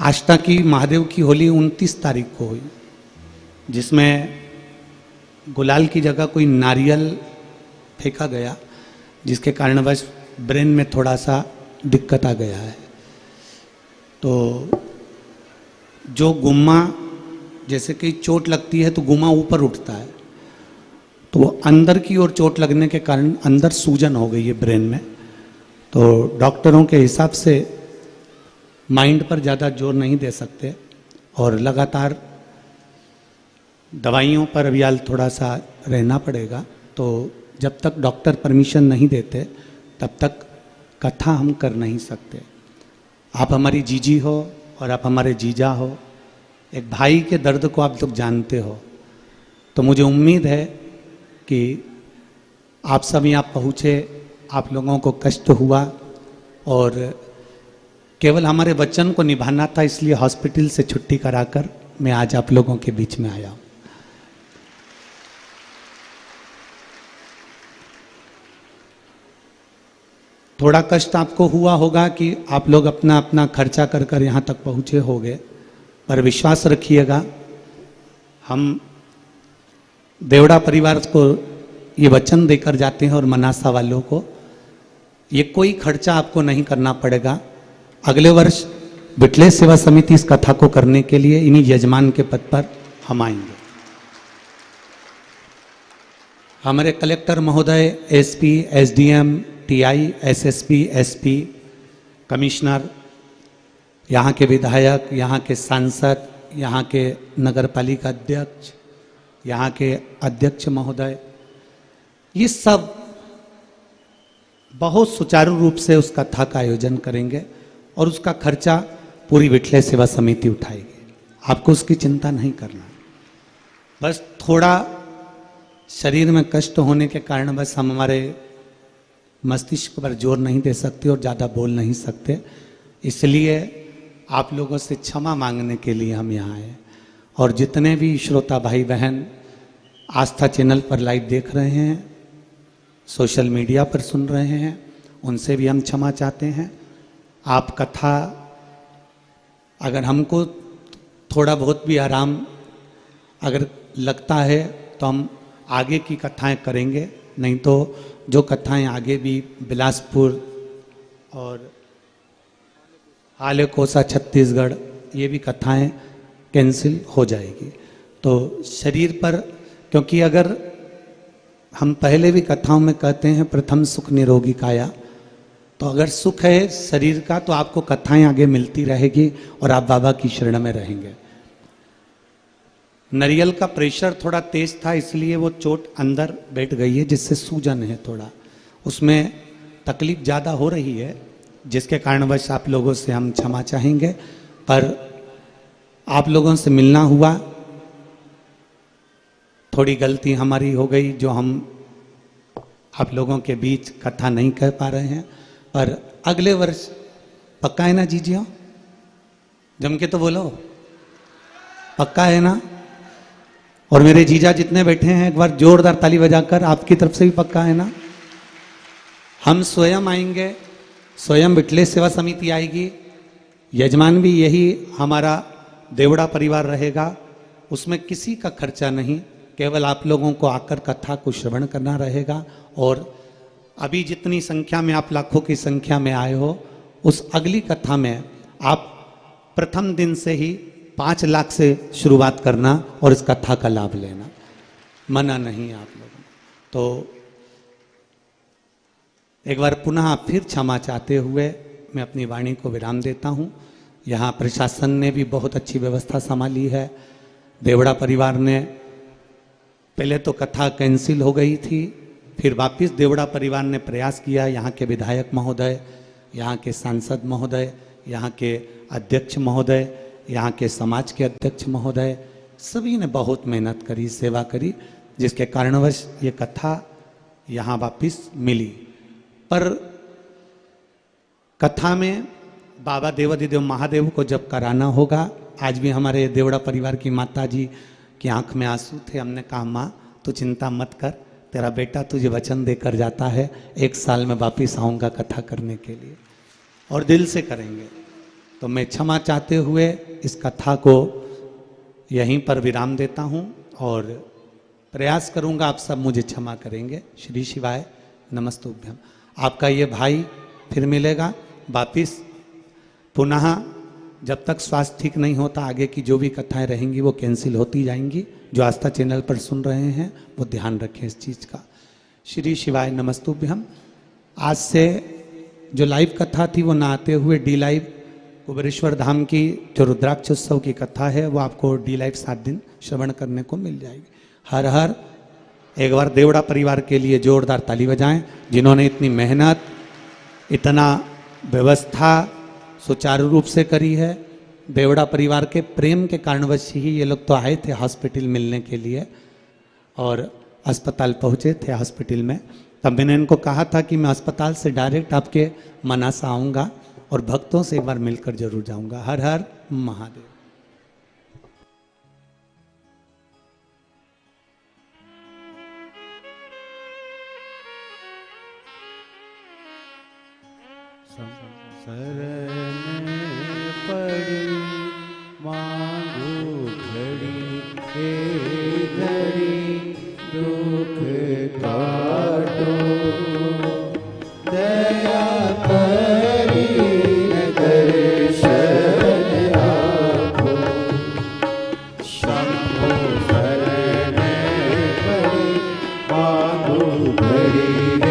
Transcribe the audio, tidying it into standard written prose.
आष्टा की महादेव की होली 29 तारीख को हुई, जिसमें गुलाल की जगह कोई नारियल फेंका गया, जिसके कारणवश ब्रेन में थोड़ा सा दिक्कत आ गया है। तो जो गुम्मा, जैसे कि चोट लगती है तो गुम्मा ऊपर उठता है, तो वो अंदर की ओर चोट लगने के कारण अंदर सूजन हो गई है ब्रेन में। तो डॉक्टरों के हिसाब से माइंड पर ज़्यादा जोर नहीं दे सकते और लगातार दवाइयों पर अभी हाल थोड़ा सा रहना पड़ेगा। तो जब तक डॉक्टर परमिशन नहीं देते तब तक कथा हम कर नहीं सकते। आप हमारी जीजी हो और आप हमारे जीजा हो, एक भाई के दर्द को आप लोग जानते हो, तो मुझे उम्मीद है कि आप सब यहाँ पहुँचे, आप लोगों को कष्ट हुआ और केवल हमारे वचन को निभाना था, इसलिए हॉस्पिटल से छुट्टी कराकर मैं आज आप लोगों के बीच में आया हूँ। थोड़ा कष्ट आपको हुआ होगा कि आप लोग अपना अपना खर्चा कर कर यहाँ तक पहुँचे होंगे, पर विश्वास रखिएगा, हम देवड़ा परिवार को ये वचन देकर जाते हैं और मनासा वालों को ये कोई खर्चा आपको नहीं करना पड़ेगा। अगले वर्ष बिटले सेवा समिति इस कथा को करने के लिए इन्हीं यजमान के पद पर हम आएंगे। हमारे कलेक्टर महोदय, SP, SDM, TI, SSP, SP, commissioner, यहाँ के विधायक, यहाँ के सांसद, यहाँ के नगर पालिका अध्यक्ष, यहाँ के अध्यक्ष महोदय, ये सब बहुत सुचारू रूप से उस कथा का आयोजन करेंगे और उसका खर्चा पूरी विटले सेवा समिति उठाएगी। आपको उसकी चिंता नहीं करना। बस थोड़ा शरीर में कष्ट होने के कारण बस हम हमारे मस्तिष्क पर जोर नहीं दे सकते और ज़्यादा बोल नहीं सकते, इसलिए आप लोगों से क्षमा मांगने के लिए हम यहाँ आए। और जितने भी श्रोता भाई बहन आस्था चैनल पर लाइव देख रहे हैं, सोशल मीडिया पर सुन रहे हैं, उनसे भी हम क्षमा चाहते हैं। आप कथा, अगर हमको थोड़ा बहुत भी आराम अगर लगता है तो हम आगे की कथाएं करेंगे, नहीं तो जो कथाएं आगे भी बिलासपुर और हाले कोसा छत्तीसगढ़, ये भी कथाएं कैंसिल हो जाएगी। तो शरीर पर, क्योंकि अगर हम पहले भी कथाओं में कहते हैं प्रथम सुख निरोगी काया, तो अगर सुख है शरीर का तो आपको कथाएं आगे मिलती रहेगी और आप बाबा की शरण में रहेंगे। नारियल का प्रेशर थोड़ा तेज था, इसलिए वो चोट अंदर बैठ गई है, जिससे सूजन है, थोड़ा उसमें तकलीफ ज़्यादा हो रही है, जिसके कारणवश आप लोगों से हम क्षमा चाहेंगे। पर आप लोगों से मिलना हुआ, थोड़ी गलती हमारी हो गई जो हम आप लोगों के बीच कथा नहीं कह पा रहे हैं। पर अगले वर्ष पक्का है ना जीजियो? जम के तो बोलो, पक्का है ना? और मेरे जीजा जितने बैठे हैं एक बार जोरदार ताली बजाकर, आपकी तरफ से भी पक्का है ना? हम स्वयं आएंगे, स्वयं बिटले सेवा समिति आएगी, यजमान भी यही हमारा देवड़ा परिवार रहेगा, उसमें किसी का खर्चा नहीं, केवल आप लोगों को आकर कथा को श्रवण करना रहेगा। और अभी जितनी संख्या में आप लाखों की संख्या में आए हो, उस अगली कथा में आप प्रथम दिन से ही 5 लाख से शुरुआत करना और इस कथा का लाभ लेना, मना नहीं आप लोगों। तो एक बार पुनः फिर क्षमा चाहते हुए मैं अपनी वाणी को विराम देता हूँ। यहाँ प्रशासन ने भी बहुत अच्छी व्यवस्था संभाली है। देवड़ा परिवार ने, पहले तो कथा कैंसिल हो गई थी, फिर वापस देवड़ा परिवार ने प्रयास किया। यहाँ के विधायक महोदय, यहाँ के सांसद महोदय, यहाँ के अध्यक्ष महोदय, यहाँ के समाज के अध्यक्ष महोदय, सभी ने बहुत मेहनत करी, सेवा करी, जिसके कारणवश ये कथा यहाँ वापस मिली। पर कथा में बाबा देवाधिदेव महादेव को जब कराना होगा, आज भी हमारे देवड़ा परिवार की माता जी की आंख में आंसू थे। हमने कहा माँ तू चिंता मत कर, तेरा बेटा तुझे वचन देकर जाता है, 1 साल में वापिस आऊँगा कथा करने के लिए, और दिल से करेंगे। तो मैं क्षमा चाहते हुए इस कथा को यहीं पर विराम देता हूँ और प्रयास करूँगा आप सब मुझे क्षमा करेंगे। श्री शिवाय नमस्तुभ्यम। आपका ये भाई फिर मिलेगा वापिस पुनः। जब तक स्वास्थ्य ठीक नहीं होता आगे की जो भी कथाएं रहेंगी वो कैंसिल होती जाएंगी। जो आस्था चैनल पर सुन रहे हैं वो ध्यान रखें इस चीज़ का। श्री शिवाय नमस्तुभ्यम। आज से जो लाइव कथा थी वो ना आते हुए डी लाइव कुबेरेश्वर धाम की जो रुद्राक्ष उत्सव की कथा है वो आपको डी लाइव 7 दिन श्रवण करने को मिल जाएगी। हर हर। एक बार देवड़ा परिवार के लिए जोरदार ताली बजाएं जिन्होंने इतनी मेहनत, इतना व्यवस्था सुचारू रूप से करी है। देवड़ा परिवार के प्रेम के कारणवश ही ये लोग तो आए थे हॉस्पिटल मिलने के लिए और अस्पताल पहुँचे थे। हॉस्पिटल में तब मैंने इनको कहा था कि मैं अस्पताल से डायरेक्ट आपके मनासा आऊँगा और भक्तों से एक बार मिलकर जरूर जाऊँगा। हर हर महादेव। शरण पड़ी मांगू घड़ी हे घड़ी दुख काटो दया करी दर्शन आपो शंभो शरण पड़ी मांगू घड़ी